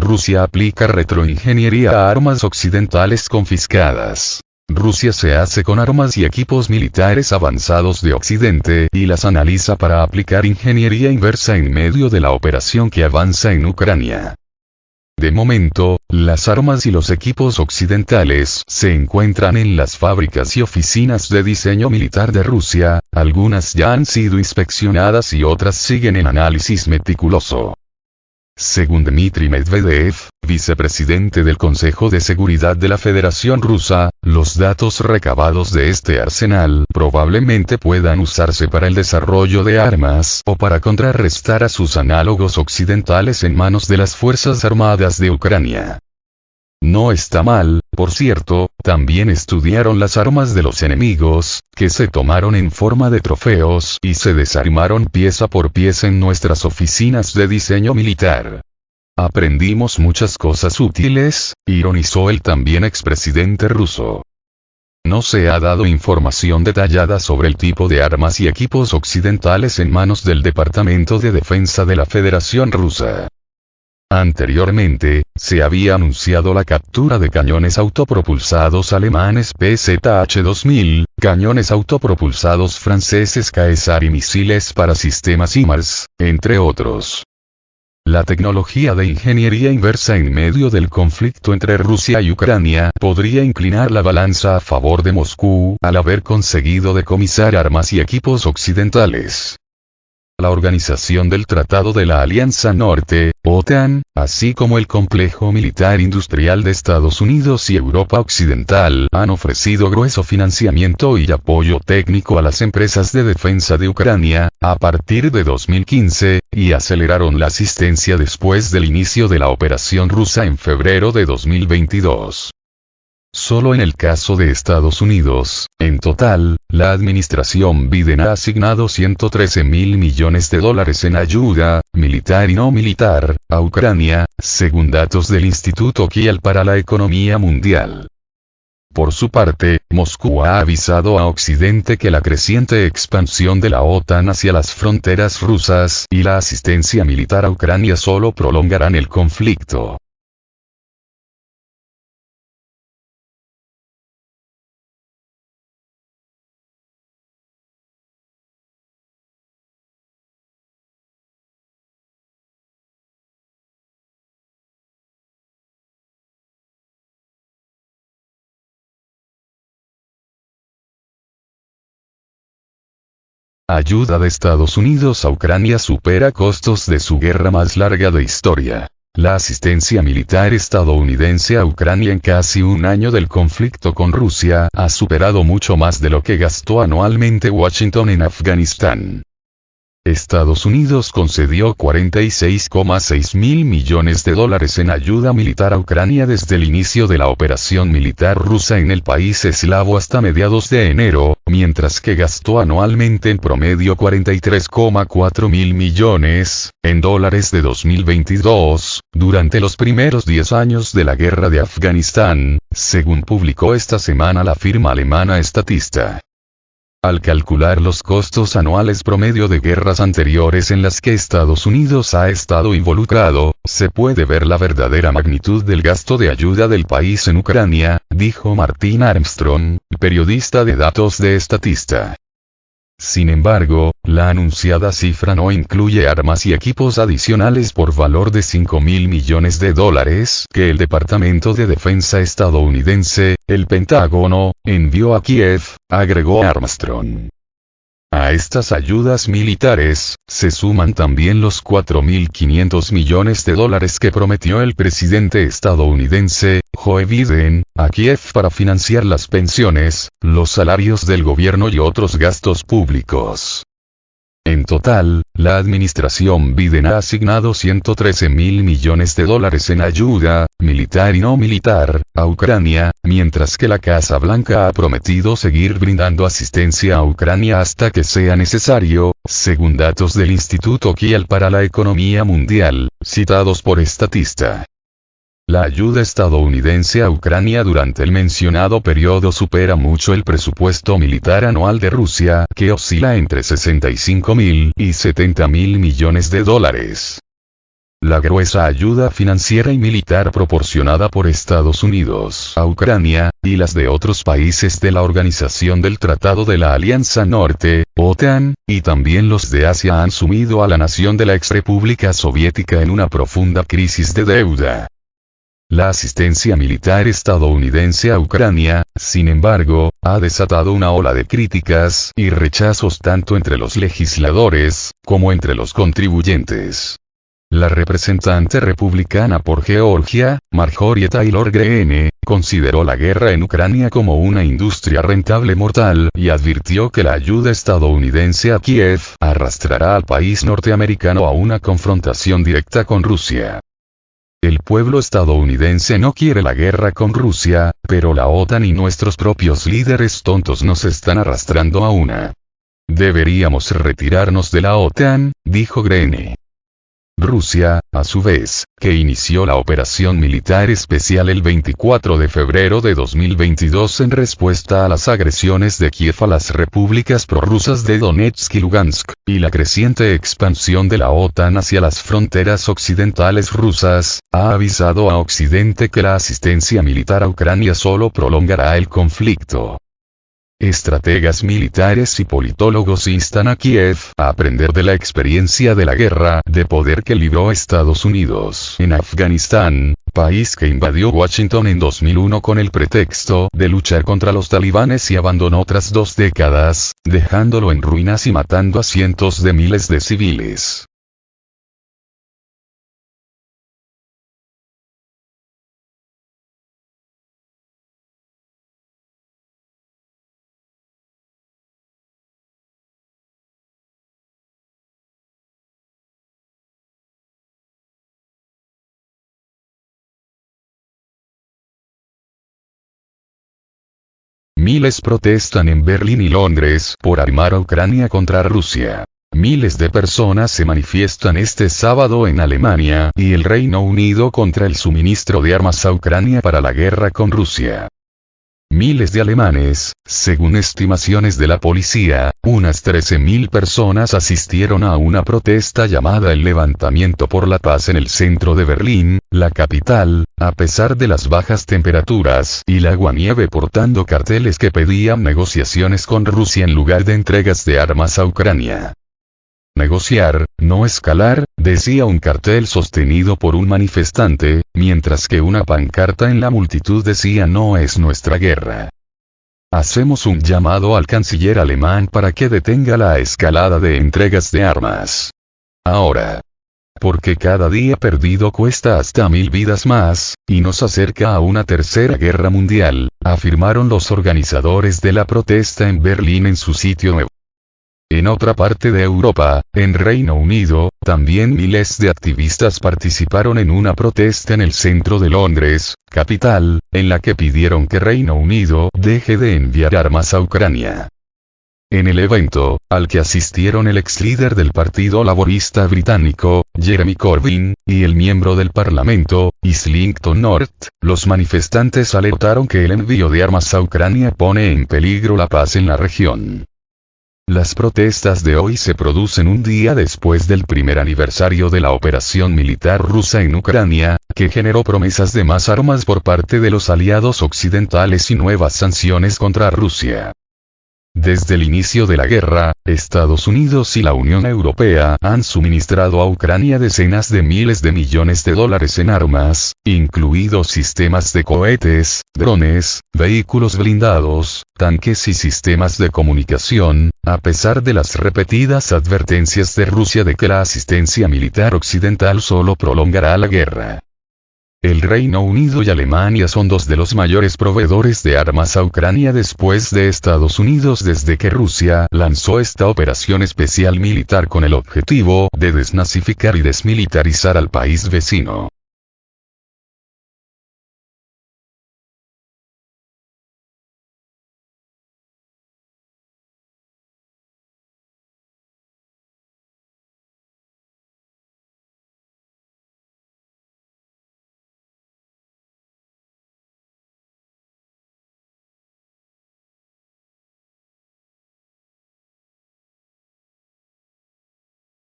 Rusia aplica retroingeniería a armas occidentales confiscadas. Rusia se hace con armas y equipos militares avanzados de Occidente y las analiza para aplicar ingeniería inversa en medio de la operación que avanza en Ucrania. De momento, las armas y los equipos occidentales se encuentran en las fábricas y oficinas de diseño militar de Rusia, algunas ya han sido inspeccionadas y otras siguen en análisis meticuloso. Según Dmitry Medvedev, vicepresidente del Consejo de Seguridad de la Federación Rusa, los datos recabados de este arsenal probablemente puedan usarse para el desarrollo de armas o para contrarrestar a sus análogos occidentales en manos de las Fuerzas Armadas de Ucrania. No está mal, por cierto, también estudiaron las armas de los enemigos, que se tomaron en forma de trofeos y se desarmaron pieza por pieza en nuestras oficinas de diseño militar. Aprendimos muchas cosas útiles, ironizó el también expresidente ruso. No se ha dado información detallada sobre el tipo de armas y equipos occidentales en manos del Departamento de Defensa de la Federación Rusa. Anteriormente, se había anunciado la captura de cañones autopropulsados alemanes PZH-2000, cañones autopropulsados franceses Caesar y misiles para sistemas HIMARS, entre otros. La tecnología de ingeniería inversa en medio del conflicto entre Rusia y Ucrania podría inclinar la balanza a favor de Moscú al haber conseguido decomisar armas y equipos occidentales. La Organización del Tratado de la Alianza Norte, OTAN, así como el complejo militar industrial de Estados Unidos y Europa Occidental han ofrecido grueso financiamiento y apoyo técnico a las empresas de defensa de Ucrania, a partir de 2015, y aceleraron la asistencia después del inicio de la operación rusa en febrero de 2022. Solo en el caso de Estados Unidos, en total, la administración Biden ha asignado $113.000 millones en ayuda, militar y no militar, a Ucrania, según datos del Instituto Kiel para la Economía Mundial. Por su parte, Moscú ha avisado a Occidente que la creciente expansión de la OTAN hacia las fronteras rusas y la asistencia militar a Ucrania solo prolongarán el conflicto. Ayuda de Estados Unidos a Ucrania supera costos de su guerra más larga de historia. La asistencia militar estadounidense a Ucrania en casi un año del conflicto con Rusia ha superado mucho más de lo que gastó anualmente Washington en Afganistán. Estados Unidos concedió $46,6 mil millones en ayuda militar a Ucrania desde el inicio de la operación militar rusa en el país eslavo hasta mediados de enero, mientras que gastó anualmente en promedio $43,4 mil millones de 2022, durante los primeros 10 años de la guerra de Afganistán, según publicó esta semana la firma alemana Statista. Al calcular los costos anuales promedio de guerras anteriores en las que Estados Unidos ha estado involucrado, se puede ver la verdadera magnitud del gasto de ayuda del país en Ucrania, dijo Martin Armstrong, periodista de datos de Statista. Sin embargo, la anunciada cifra no incluye armas y equipos adicionales por valor de $5.000 millones que el Departamento de Defensa estadounidense, el Pentágono, envió a Kiev, agregó Armstrong. A estas ayudas militares, se suman también los $4.500 millones que prometió el presidente estadounidense, Joe Biden, a Kiev para financiar las pensiones, los salarios del gobierno y otros gastos públicos. En total, la administración Biden ha asignado $113.000 millones en ayuda, militar y no militar, a Ucrania, mientras que la Casa Blanca ha prometido seguir brindando asistencia a Ucrania hasta que sea necesario, según datos del Instituto Kiel para la Economía Mundial, citados por Statista. La ayuda estadounidense a Ucrania durante el mencionado periodo supera mucho el presupuesto militar anual de Rusia, que oscila entre $65.000 y $70.000 millones. La gruesa ayuda financiera y militar proporcionada por Estados Unidos a Ucrania, y las de otros países de la Organización del Tratado de la Alianza Norte, OTAN, y también los de Asia han sumido a la nación de la exrepública soviética en una profunda crisis de deuda. La asistencia militar estadounidense a Ucrania, sin embargo, ha desatado una ola de críticas y rechazos tanto entre los legisladores, como entre los contribuyentes. La representante republicana por Georgia, Marjorie Taylor Greene, consideró la guerra en Ucrania como una industria rentable mortal y advirtió que la ayuda estadounidense a Kiev arrastrará al país norteamericano a una confrontación directa con Rusia. El pueblo estadounidense no quiere la guerra con Rusia, pero la OTAN y nuestros propios líderes tontos nos están arrastrando a una. Deberíamos retirarnos de la OTAN, dijo Greene. Rusia, a su vez, que inició la operación militar especial el 24 de febrero de 2022 en respuesta a las agresiones de Kiev a las repúblicas prorrusas de Donetsk y Lugansk, y la creciente expansión de la OTAN hacia las fronteras occidentales rusas, ha avisado a Occidente que la asistencia militar a Ucrania solo prolongará el conflicto. Estrategas militares y politólogos instan a Kiev a aprender de la experiencia de la guerra de poder que libró Estados Unidos en Afganistán, país que invadió Washington en 2001 con el pretexto de luchar contra los talibanes y abandonó tras 2 décadas, dejándolo en ruinas y matando a cientos de miles de civiles. Miles protestan en Berlín y Londres por armar a Ucrania contra Rusia. Miles de personas se manifiestan este sábado en Alemania y el Reino Unido contra el suministro de armas a Ucrania para la guerra con Rusia. Miles de alemanes, según estimaciones de la policía, unas 13.000 personas asistieron a una protesta llamada el Levantamiento por la Paz en el centro de Berlín, la capital, a pesar de las bajas temperaturas y la aguanieve, portando carteles que pedían negociaciones con Rusia en lugar de entregas de armas a Ucrania. Negociar, no escalar, decía un cartel sostenido por un manifestante, mientras que una pancarta en la multitud decía no es nuestra guerra. Hacemos un llamado al canciller alemán para que detenga la escalada de entregas de armas. Ahora. Porque cada día perdido cuesta hasta 1000 vidas más, y nos acerca a una tercera guerra mundial, afirmaron los organizadores de la protesta en Berlín en su sitio web. En otra parte de Europa, en Reino Unido, también miles de activistas participaron en una protesta en el centro de Londres, capital, en la que pidieron que Reino Unido deje de enviar armas a Ucrania. En el evento, al que asistieron el ex líder del Partido Laborista británico, Jeremy Corbyn, y el miembro del Parlamento, Islington North, los manifestantes alertaron que el envío de armas a Ucrania pone en peligro la paz en la región. Las protestas de hoy se producen un día después del primer aniversario de la operación militar rusa en Ucrania, que generó promesas de más armas por parte de los aliados occidentales y nuevas sanciones contra Rusia. Desde el inicio de la guerra, Estados Unidos y la Unión Europea han suministrado a Ucrania decenas de miles de millones de dólares en armas, incluidos sistemas de cohetes, drones, vehículos blindados, tanques y sistemas de comunicación, a pesar de las repetidas advertencias de Rusia de que la asistencia militar occidental solo prolongará la guerra. El Reino Unido y Alemania son 2 de los mayores proveedores de armas a Ucrania después de Estados Unidos desde que Rusia lanzó esta operación especial militar con el objetivo de desnazificar y desmilitarizar al país vecino.